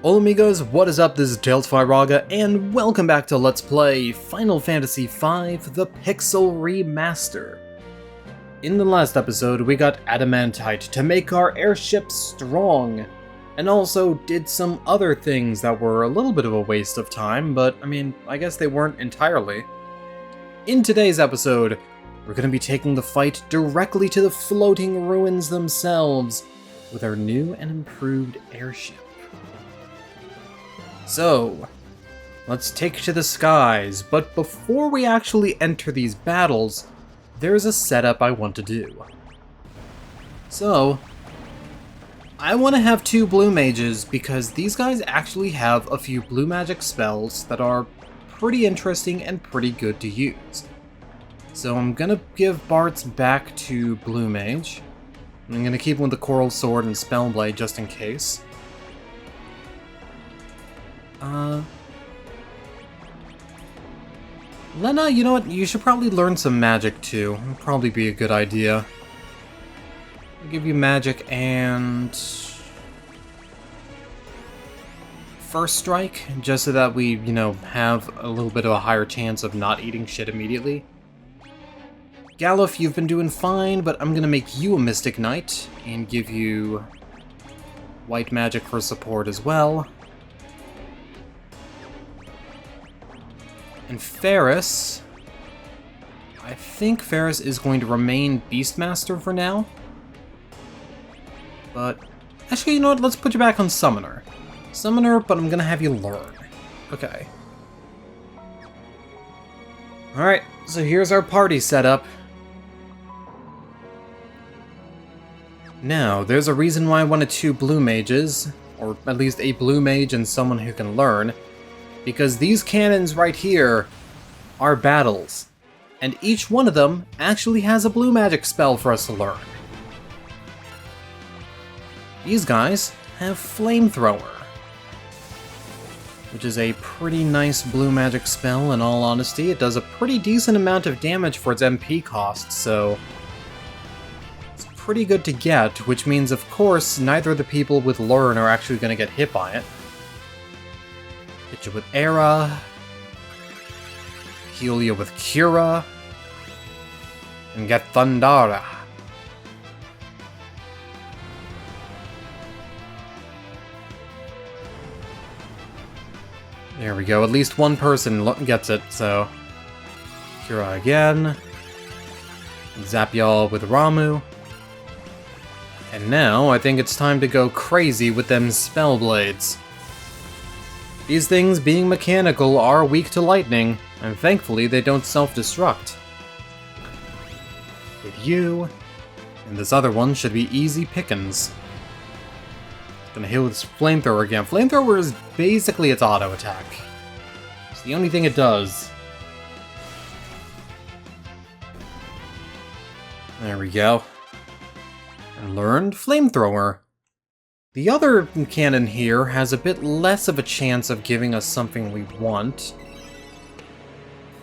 Hola amigos, what is up? This is Ronka, and welcome back to Let's Play Final Fantasy V The Pixel Remaster. In the last episode, we got adamantite to make our airship strong, and also did some other things that were a little bit of a waste of time, but I guess they weren't entirely. In today's episode, we're going to be taking the fight directly to the floating ruins themselves with our new and improved airship. So, let's take to the skies, but before we actually enter these battles, there's a setup I want to do. So, I want to have two blue mages because these guys actually have a few blue magic spells that are pretty interesting and pretty good to use. So I'm gonna give Bart's back to blue mage. I'm gonna keep him with the coral sword and spellblade just in case. Lena, you know what? You should probably learn some magic too. It'd probably be a good idea. I'll give you magic and first strike, just so that we, have a little bit of a higher chance of not eating shit immediately. Galuf, you've been doing fine, but I'm gonna make you a Mystic Knight and give you white magic for support as well. And Ferris, I think Ferris is going to remain Beastmaster for now. But, actually, you know what? Let's put you back on Summoner. Summoner, but I'm gonna have you learn. Okay. Alright, so here's our party setup. Now, there's a reason why I wanted two blue mages, or at least a blue mage and someone who can learn. Because these cannons right here are battles, and each one of them actually has a blue magic spell for us to learn. These guys have Flamethrower, which is a pretty nice blue magic spell in all honesty. It does a pretty decent amount of damage for its MP cost, so it's pretty good to get, which means of course neither of the people with Learn are actually going to get hit by it. Hit you with Era, heal you with Cura, and get Thundara. There we go, at least one person gets it, so Cura again, zap y'all with Ramu, and now I think it's time to go crazy with them Spellblades. These things, being mechanical, are weak to lightning, and thankfully they don't self-destruct. Hit you, and this other one should be easy pickings. Gonna hit with Flamethrower again. Flamethrower is basically its auto attack. It's the only thing it does. There we go. And learned Flamethrower. The other cannon here has a bit less of a chance of giving us something we want.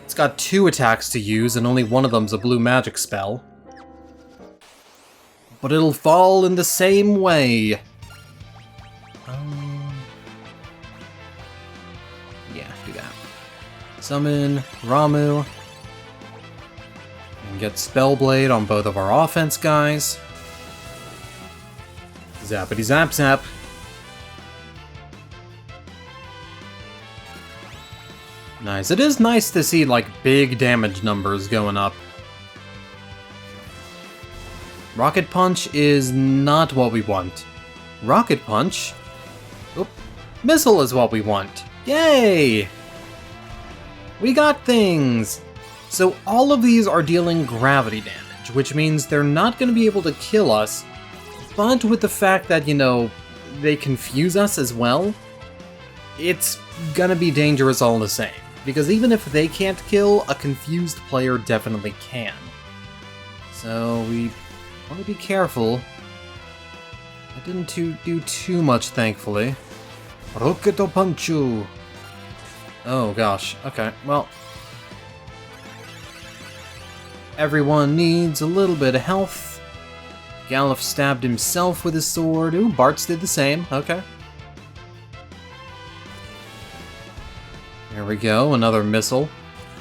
It's got two attacks to use, and only one of them's a blue magic spell. But it'll fall in the same way. Yeah, do that. Summon Ramu. And get Spellblade on both of our offense guys. Zappity zap zap. Nice. It is nice to see, big damage numbers going up. Rocket Punch is not what we want. Rocket Punch? Oop. Missile is what we want. Yay! We got things! So all of these are dealing gravity damage, which means they're not going to be able to kill us. But with the fact that, they confuse us as well, it's gonna be dangerous all the same. Because even if they can't kill, a confused player definitely can. So we want to be careful. I didn't do too much, thankfully. Roketo Punchu! Oh gosh, okay, well. Everyone needs a little bit of health. Galuf stabbed himself with his sword. Ooh, Bartz did the same. Okay. There we go, another missile.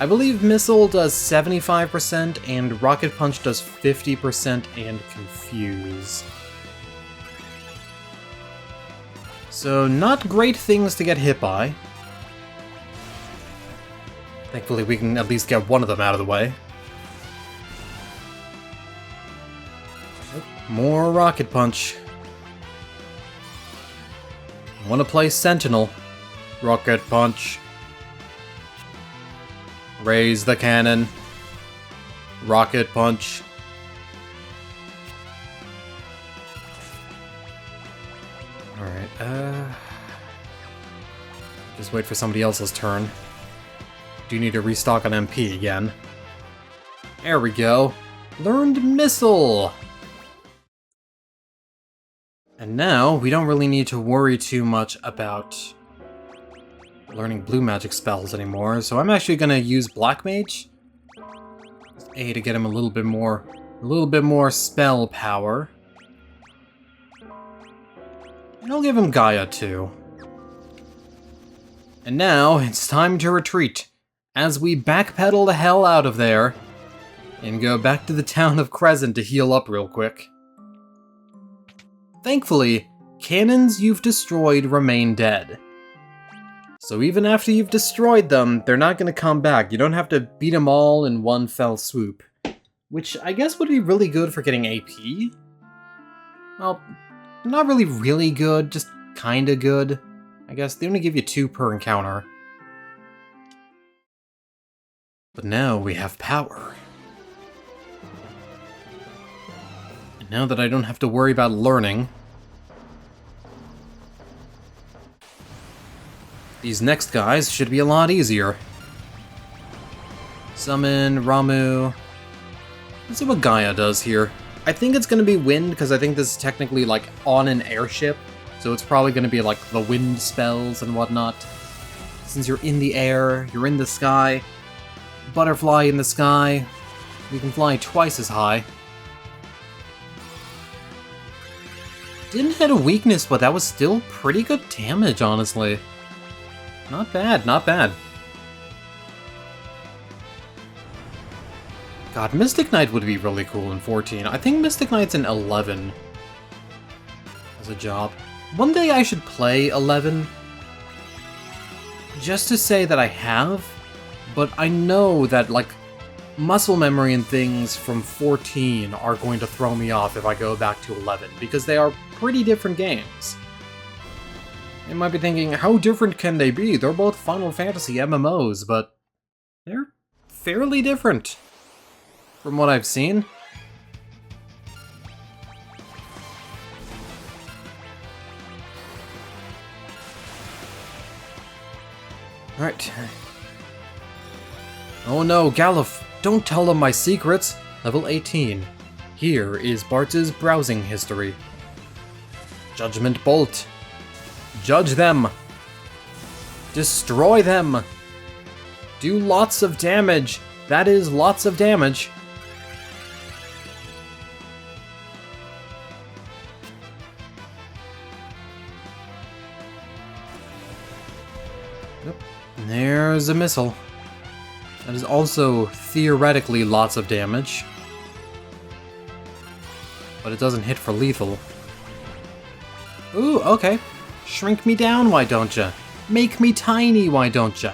I believe Missile does 75% and Rocket Punch does 50% and Confuse. So not great things to get hit by. Thankfully we can at least get one of them out of the way. More Rocket Punch. I want to play Sentinel. Rocket Punch. Raise the cannon. Rocket Punch. Alright, just wait for somebody else's turn. Do need to restock on MP again. There we go. Learned Missile! And now, we don't really need to worry too much about learning blue magic spells anymore, so I'm actually gonna use Black Mage. A to get him a little bit more spell power. And I'll give him Gaia too. And now, it's time to retreat, as we backpedal the hell out of there, and go back to the town of Crescent to heal up real quick. Thankfully, cannons you've destroyed remain dead. So even after you've destroyed them, they're not going to come back. You don't have to beat them all in one fell swoop. Which I guess would be really good for getting AP? Well, not really good, just kinda good. I guess they only give you 2 per encounter. But now we have power. And now that I don't have to worry about learning, these next guys should be a lot easier. Summon, Ramu. Let's see what Gaia does here. I think it's going to be wind, because I think this is technically, like, on an airship. So it's probably going to be, like, the wind spells and whatnot. Since you're in the air, you're in the sky. Butterfly in the sky. You can fly twice as high. Didn't hit a weakness, but that was still pretty good damage, honestly. Not bad, not bad. God, Mystic Knight would be really cool in 14. I think Mystic Knight's in 11 as a job. One day I should play 11, just to say that I have, but I know that, like, muscle memory and things from 14 are going to throw me off if I go back to 11, because they are pretty different games. You might be thinking, how different can they be? They're both Final Fantasy MMOs, but they're fairly different from what I've seen. Alright. Oh no, Galuf, don't tell them my secrets! Level 18. Here is Bartz's browsing history. Judgment Bolt. Judge them! Destroy them! Do lots of damage! That is lots of damage. Yep. There's a missile. That is also theoretically lots of damage. But it doesn't hit for lethal. Ooh, okay. Shrink me down, why don't ya? Make me tiny, why don't ya?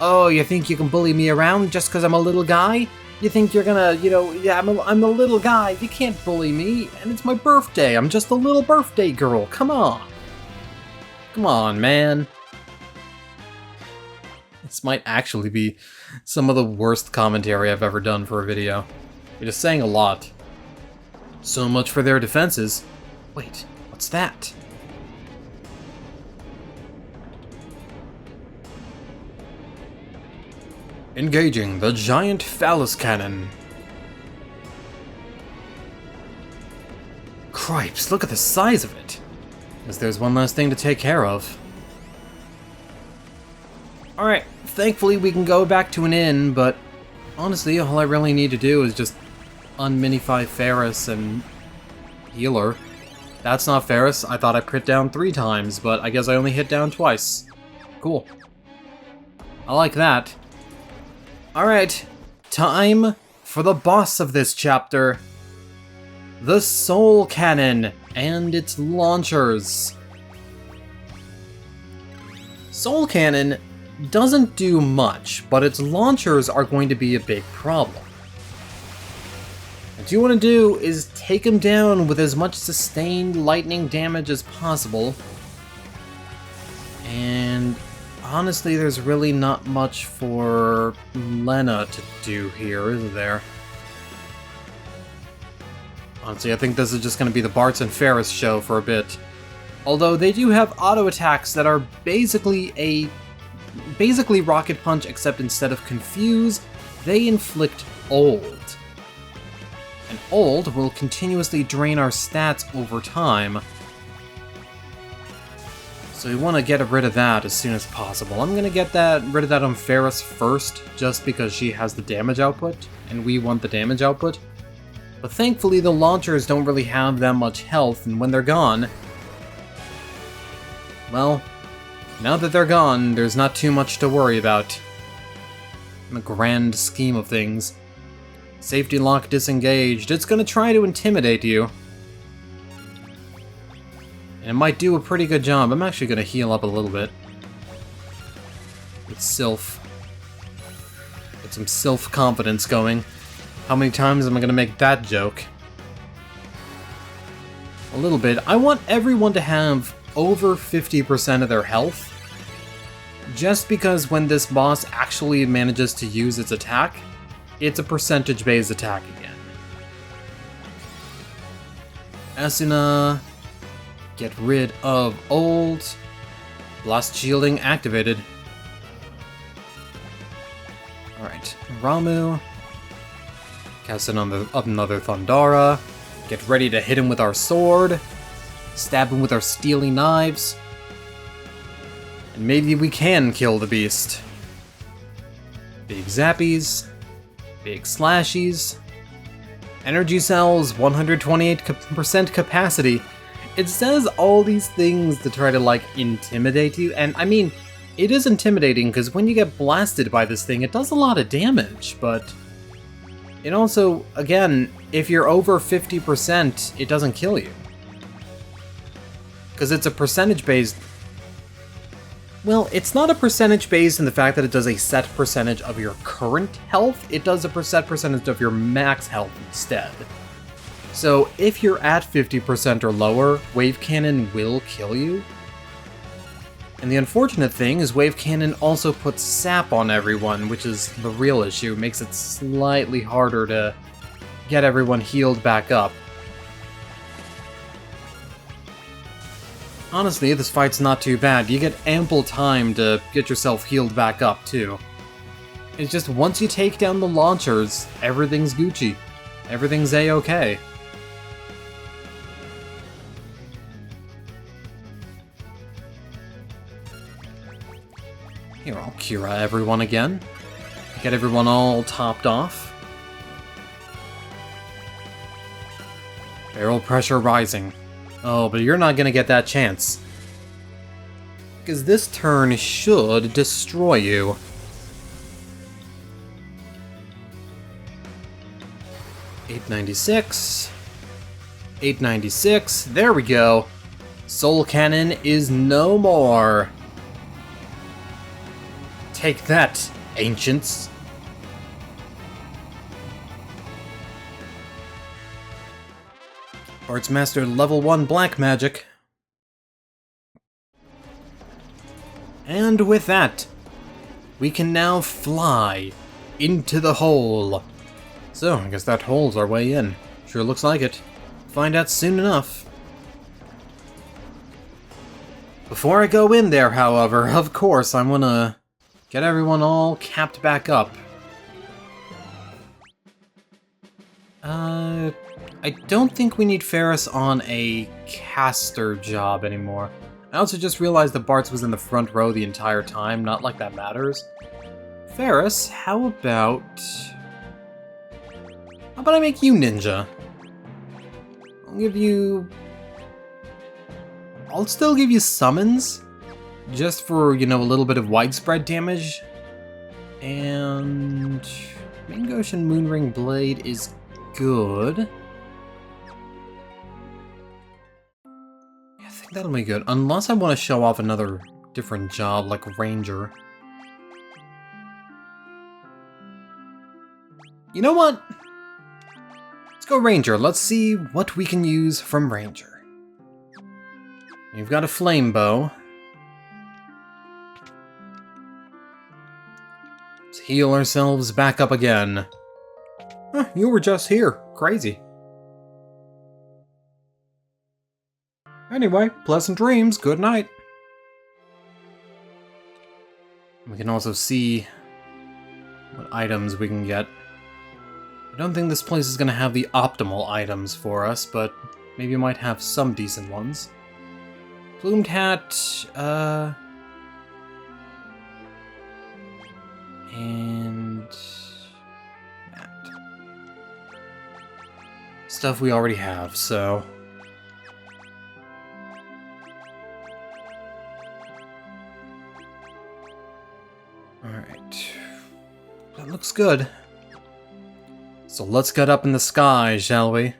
Oh, you think you can bully me around just because I'm a little guy? You think you're gonna, you know, yeah, I'm a little guy, you can't bully me, and it's my birthday, I'm just a little birthday girl, come on. Come on, man. This might actually be some of the worst commentary I've ever done for a video. You're just saying a lot. So much for their defenses. Wait, what's that? Engaging the giant phallus cannon. Cripes, look at the size of it. Guess there's one last thing to take care of. Alright, thankfully we can go back to an inn, but honestly, all I really need to do is just unminify Ferris and Healer. That's not Ferris. I thought I crit down 3 times, but I guess I only hit down twice. Cool. I like that. Alright, time for the boss of this chapter. The Soul Cannon and its launchers. Soul Cannon doesn't do much, but its launchers are going to be a big problem. What you want to do is take him down with as much sustained lightning damage as possible. And honestly, there's really not much for Lena to do here, is there? Honestly, I think this is just going to be the Bartz and Ferris show for a bit. Although they do have auto attacks that are basically Rocket Punch, except instead of Confuse, they inflict Old. And Old will continuously drain our stats over time. So we want to get rid of that as soon as possible. I'm going to get rid of that on Ferris first, just because she has the damage output, and we want the damage output. But thankfully the launchers don't really have that much health, and when they're gone... well, now that they're gone, there's not too much to worry about. In the grand scheme of things. Safety lock disengaged. It's going to try to intimidate you. And it might do a pretty good job. I'm actually going to heal up a little bit. With Sylph. Get some Sylph confidence going. How many times am I going to make that joke? A little bit. I want everyone to have over 50% of their health. Just because when this boss actually manages to use its attack, it's a percentage-based attack again. Asuna, get rid of Old. Blast shielding activated. Alright, Ramu. Cast in on another Thundara. Get ready to hit him with our sword. Stab him with our steely knives. And maybe we can kill the beast. Big zappies. Big slashies. Energy cells, 128% capacity. It says all these things to try to, like, intimidate you. And, I mean, it is intimidating because when you get blasted by this thing, it does a lot of damage, but... it also, again, if you're over 50%, it doesn't kill you. Because it's a percentage-based... well, it's not a percentage-based in the fact that it does a set percentage of your current health. It does a set percentage of your max health instead. So if you're at 50% or lower, Wave Cannon will kill you. And the unfortunate thing is Wave Cannon also puts sap on everyone, which is the real issue. It makes it slightly harder to get everyone healed back up. Honestly, this fight's not too bad. You get ample time to get yourself healed back up, too. It's just once you take down the launchers, everything's Gucci. Everything's A-okay. Here, I'll Cura everyone again. Get everyone all topped off. Barrel pressure rising. Oh, but you're not gonna get that chance. Because this turn should destroy you. $896. $896. There we go. Soul Cannon is no more. Take that, ancients. Bartz mastered level 1 black magic. And with that, we can now fly into the hole. So, I guess that hole's our way in. Sure looks like it. Find out soon enough. Before I go in there, however, of course, I'm gonna get everyone all capped back up. I don't think we need Ferris on a caster job anymore. I also just realized that Bartz was in the front row the entire time, not like that matters. Ferris, how about I make you ninja? I'll still give you summons, just for, you know, a little bit of widespread damage. And Main Goshen Moonring Blade is good. I think that'll be good, unless I want to show off another different job like Ranger. You know what? Let's go Ranger. Let's see what we can use from Ranger. You've got a flame bow. Let's heal ourselves back up again. Huh, you were just here. Crazy. Anyway, pleasant dreams. Good night. We can also see what items we can get. I don't think this place is going to have the optimal items for us, but maybe it might have some decent ones. Plumed hat, and that. Stuff we already have, so... Alright. That looks good. So let's get up in the sky, shall we?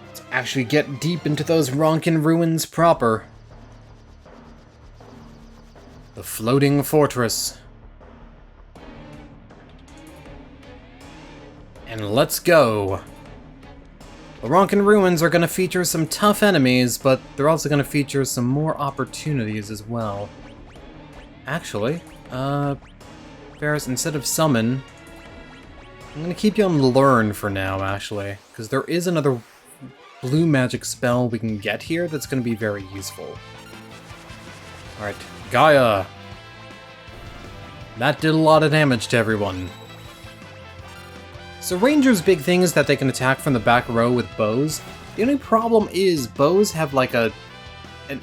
Let's actually get deep into those Ronkan ruins proper. The floating fortress. And let's go. The Ronkan ruins are going to feature some tough enemies, but they're also going to feature some more opportunities as well. Actually, Ferris, instead of summon, I'm going to keep you on learn for now, actually, because there is another blue magic spell we can get here that's going to be very useful. Alright, Gaia! That did a lot of damage to everyone. So Ranger's big thing is that they can attack from the back row with bows. The only problem is bows have like an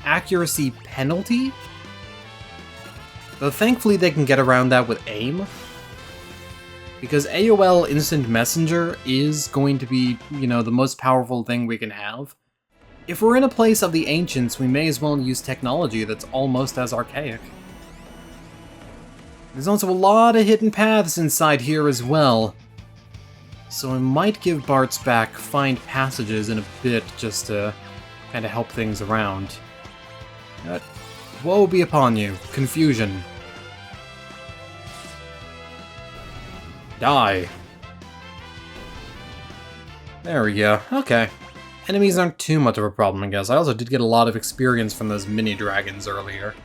accuracy penalty. Though thankfully they can get around that with aim. Because AOL Instant Messenger is going to be, you know, the most powerful thing we can have. If we're in a place of the ancients, we may as well use technology that's almost as archaic. There's also a lot of hidden paths inside here as well. So I might give Bart's back find passages in a bit just to kind of help things around. But woe be upon you. Confusion. Die. There we go. Okay. Enemies aren't too much of a problem, I guess. I also did get a lot of experience from those mini-dragons earlier.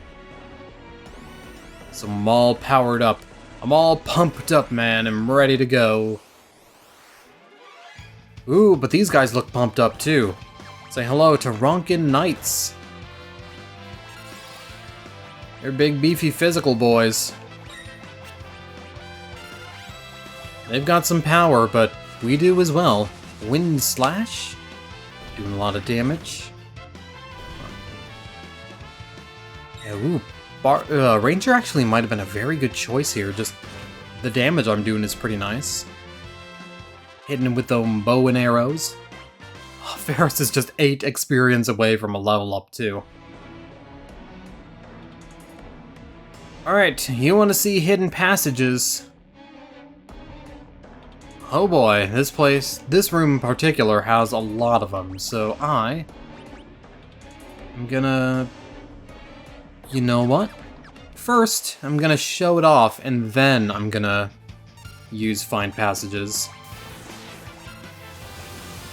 So I'm all powered up. I'm all pumped up, man. I'm ready to go. Ooh, but these guys look pumped up too. Say hello to Ronkan Knights. They're big, beefy, physical boys. They've got some power, but we do as well. Wind Slash? Doing a lot of damage. Yeah, ooh, Ranger actually might have been a very good choice here. Just the damage I'm doing is pretty nice. Hitting him with them bow and arrows. Oh, Ferris is just 8 experience away from a level up too. Alright, you want to see hidden passages? Oh boy, this room in particular has a lot of them, so I'm gonna... You know what? First, I'm gonna show it off, and then I'm gonna use find passages.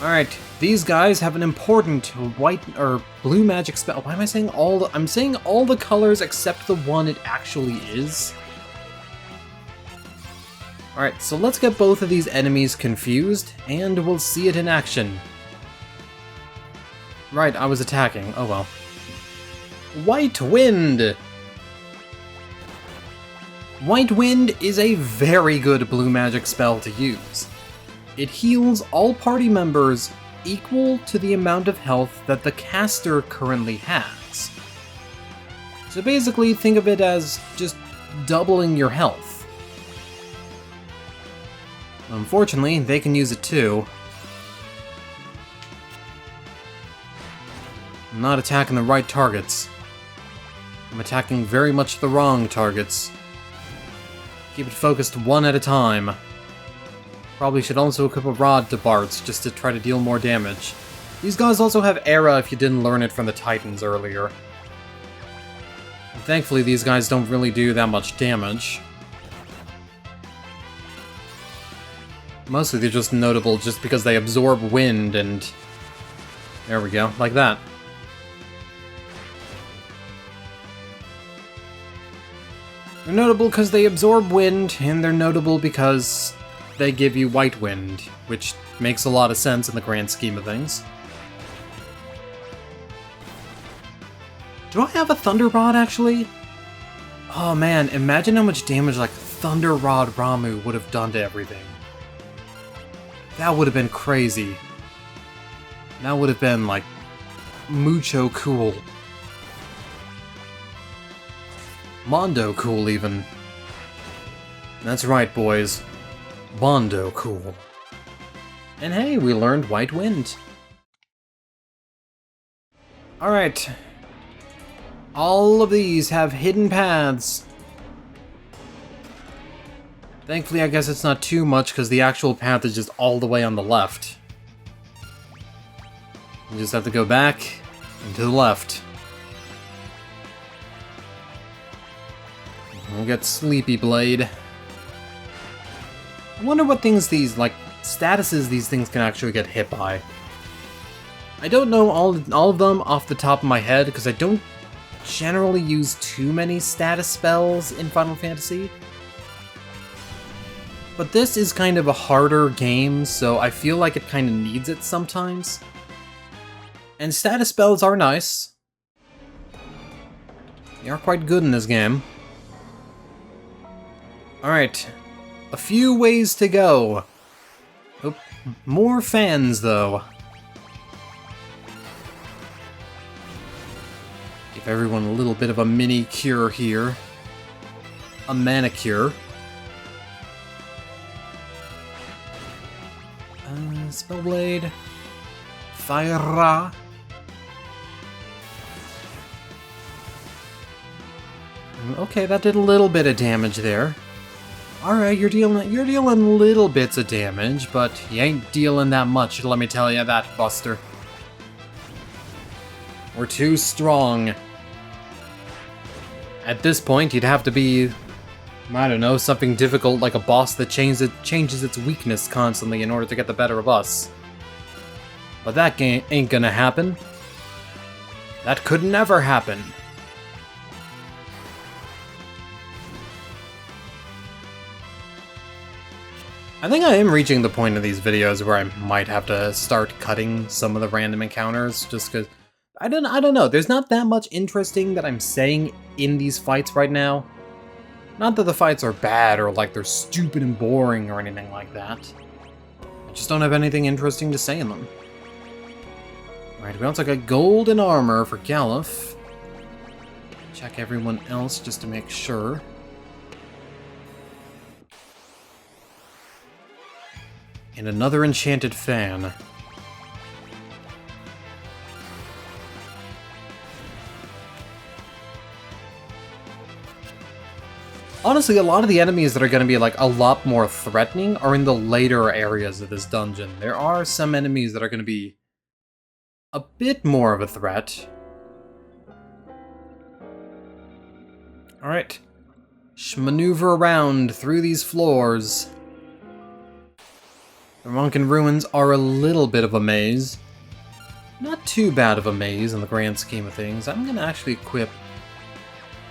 Alright, these guys have an important white or blue magic spell. Why am I saying I'm saying all the colors except the one it actually is. Alright, so let's get both of these enemies confused, and we'll see it in action. Right, I was attacking. Oh well. White Wind! White Wind is a very good blue magic spell to use. It heals all party members equal to the amount of health that the caster currently has. So basically, think of it as just doubling your health. Unfortunately, they can use it too. I'm not attacking the right targets. I'm attacking very much the wrong targets. Keep it focused one at a time. Probably should also equip a rod to Bart's just to try to deal more damage. These guys also have Era if you didn't learn it from the Titans earlier. And thankfully these guys don't really do that much damage. Mostly they're just notable just because they absorb wind and... There we go, like that. They're notable because they absorb wind, and they're notable because they give you white wind, which makes a lot of sense in the grand scheme of things. Do I have a Thunder Rod, actually? Oh man, imagine how much damage like Thunder Rod Ramu would have done to everything. That would have been crazy. That would have been, like, mucho cool. Mondo cool, even. That's right, boys. Mondo cool. And hey, we learned White Wind. Alright. All of these have hidden paths. Thankfully, I guess it's not too much, because the actual path is just all the way on the left. You just have to go back and to the left. We'll get Sleepy Blade. I wonder what things these, like, statuses these things can actually get hit by. I don't know all of them off the top of my head, because I don't generally use too many status spells in Final Fantasy. But this is kind of a harder game, so I feel like it kind of needs it sometimes. And status spells are nice. They are quite good in this game. Alright, a few ways to go. Oh, more fans, though. Give everyone a little bit of a mini cure here. A manicure. Spellblade. Fire. Okay, that did a little bit of damage there. Alright, you're dealing little bits of damage, but you ain't dealing that much, let me tell you that, Buster. We're too strong. At this point, you'd have to be, I don't know, something difficult like a boss that changes its weakness constantly in order to get the better of us. But that ain't gonna happen. That could never happen. I think I am reaching the point of these videos where I might have to start cutting some of the random encounters, just because I don't know. There's not that much interesting that I'm saying in these fights right now. Not that the fights are bad or like they're stupid and boring or anything like that. I just don't have anything interesting to say in them. Alright, we also got golden armor for Galuf. Check everyone else just to make sure. And another enchanted fan. Honestly, a lot of the enemies that are going to be like a lot more threatening are in the later areas of this dungeon. There are some enemies that are going to be a bit more of a threat. Alright. Maneuver around through these floors. The Ronkan ruins are a little bit of a maze. Not too bad of a maze in the grand scheme of things. I'm going to actually equip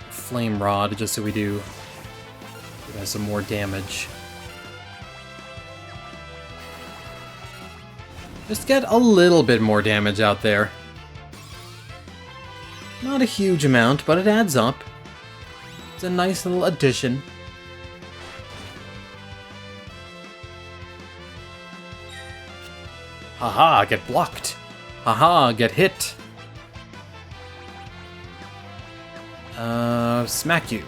Flame Rod just so we do some more damage. Just get a little bit more damage out there. Not a huge amount, but it adds up. It's a nice little addition. Haha, get blocked. Haha, get hit. Smack you.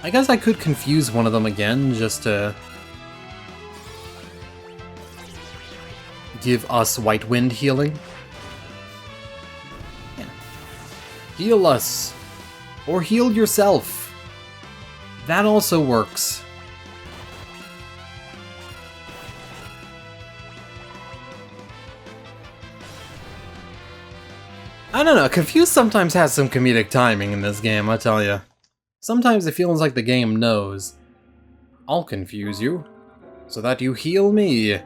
I guess I could confuse one of them again, just to... give us White Wind healing. Yeah. Heal us. Or heal yourself. That also works. I don't know, Confused sometimes has some comedic timing in this game, I tell ya. Sometimes it feels like the game knows. I'll confuse you, so that you heal me.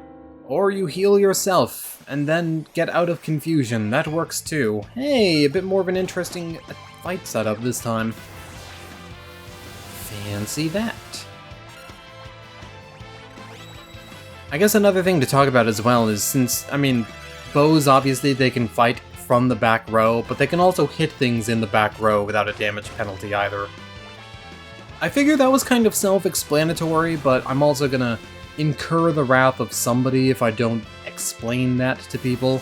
Or you heal yourself, and then get out of confusion. That works too. Hey, a bit more of an interesting fight setup this time. Fancy that. I guess another thing to talk about as well is since, I mean, bows obviously they can fight from the back row, but they can also hit things in the back row without a damage penalty either. I figure that was kind of self-explanatory, but I'm also gonna incur the wrath of somebody if I don't explain that to people.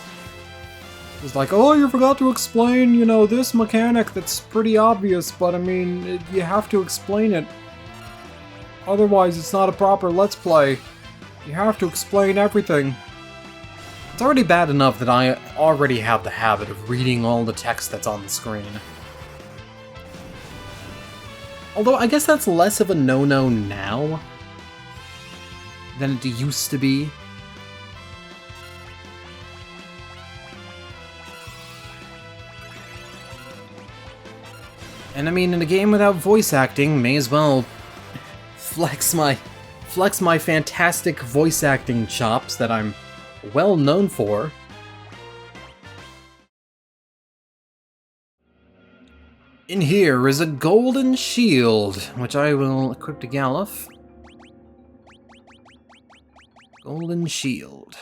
It's like, oh, you forgot to explain, you know, this mechanic that's pretty obvious, but I mean, you have to explain it. Otherwise, it's not a proper Let's Play. You have to explain everything. It's already bad enough that I already have the habit of reading all the text that's on the screen. Although, I guess that's less of a no-no now than it used to be. And I mean, in a game without voice acting, may as well flex my fantastic voice acting chops that I'm well known for. In here is a golden shield, which I will equip to Galuf. Golden shield.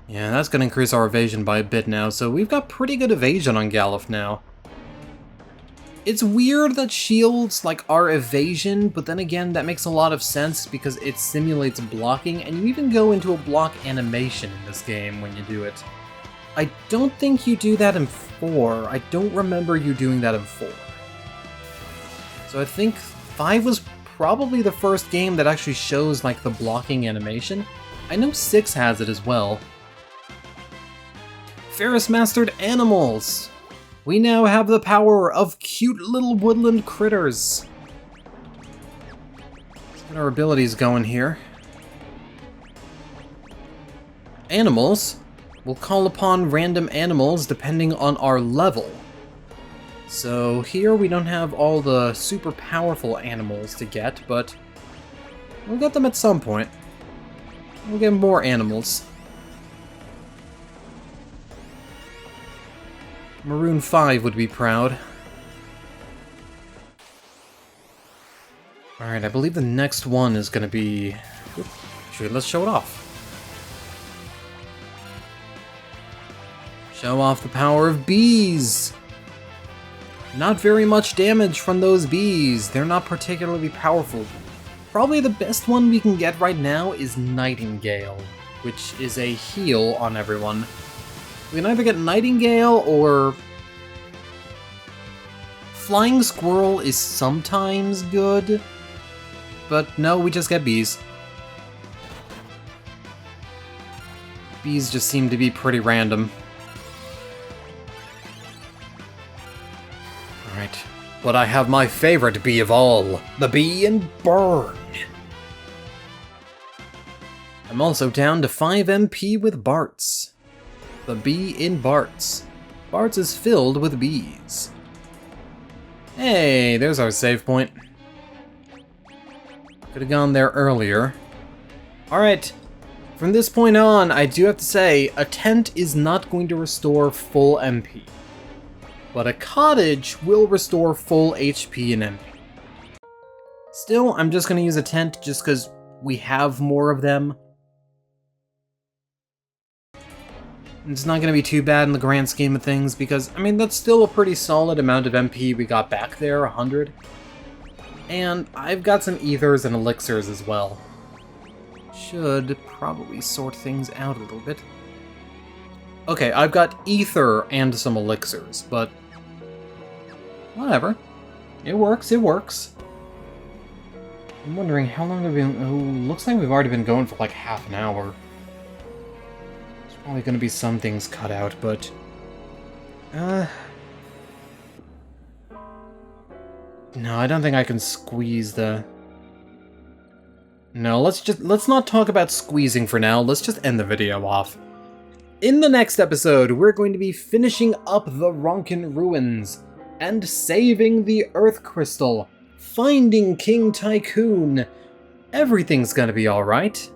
Yeah, that's gonna increase our evasion by a bit now, so we've got pretty good evasion on Galuf now. It's weird that shields, like, are evasion, but then again, that makes a lot of sense because it simulates blocking, and you even go into a block animation in this game when you do it. I don't think you do that in 4. I don't remember you doing that in 4. So I think 5 was probably the first game that actually shows, like, the blocking animation. I know 6 has it as well. Ferris Mastered Animals! We now have the power of cute little woodland critters. Let's get our abilities going here. Animals will call upon random animals depending on our level. So here we don't have all the super powerful animals to get, but we'll get them at some point. We'll get more animals. Maroon 5 would be proud. Alright, I believe the next one is gonna be... let's show it off. Show off the power of bees! Not very much damage from those bees. They're not particularly powerful. Probably the best one we can get right now is Nightingale, which is a heal on everyone. We can either get Nightingale or... Flying Squirrel is sometimes good, but no, we just get bees. Bees just seem to be pretty random. Alright, but I have my favorite bee of all, the bee in Burn. I'm also down to 5 MP with Bart's. The bee in Bart's. Bart's is filled with bees. Hey, there's our save point. Could have gone there earlier. Alright, from this point on, I do have to say, a tent is not going to restore full MP. But a cottage will restore full HP and MP. Still, I'm just going to use a tent just because we have more of them. It's not going to be too bad in the grand scheme of things, because, I mean, that's still a pretty solid amount of MP we got back there, 100. And I've got some ethers and elixirs as well. Should probably sort things out a little bit. Okay, I've got ether and some elixirs, but... whatever. It works, it works. I'm wondering how long have we been... oh, looks like we've already been going for like half an hour. Only gonna be some things cut out, but... No, I don't think I can squeeze the... No, let's not talk about squeezing for now. Let's just end the video off. In the next episode, we're going to be finishing up the Ronkan ruins and saving the Earth Crystal, finding King Tycoon. Everything's gonna be alright.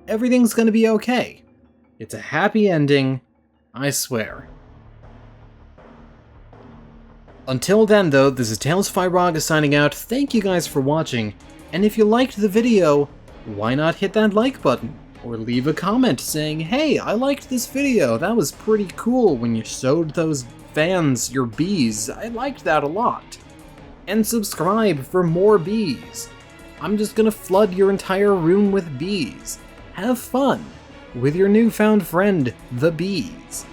Everything's gonna be okay. It's a happy ending, I swear. Until then, though, this is Ronka signing out. Thank you guys for watching, and if you liked the video, why not hit that like button? Or leave a comment saying, hey, I liked this video, that was pretty cool when you showed those fans your bees, I liked that a lot. And subscribe for more bees. I'm just gonna flood your entire room with bees. Have fun with your newfound friend, the bees.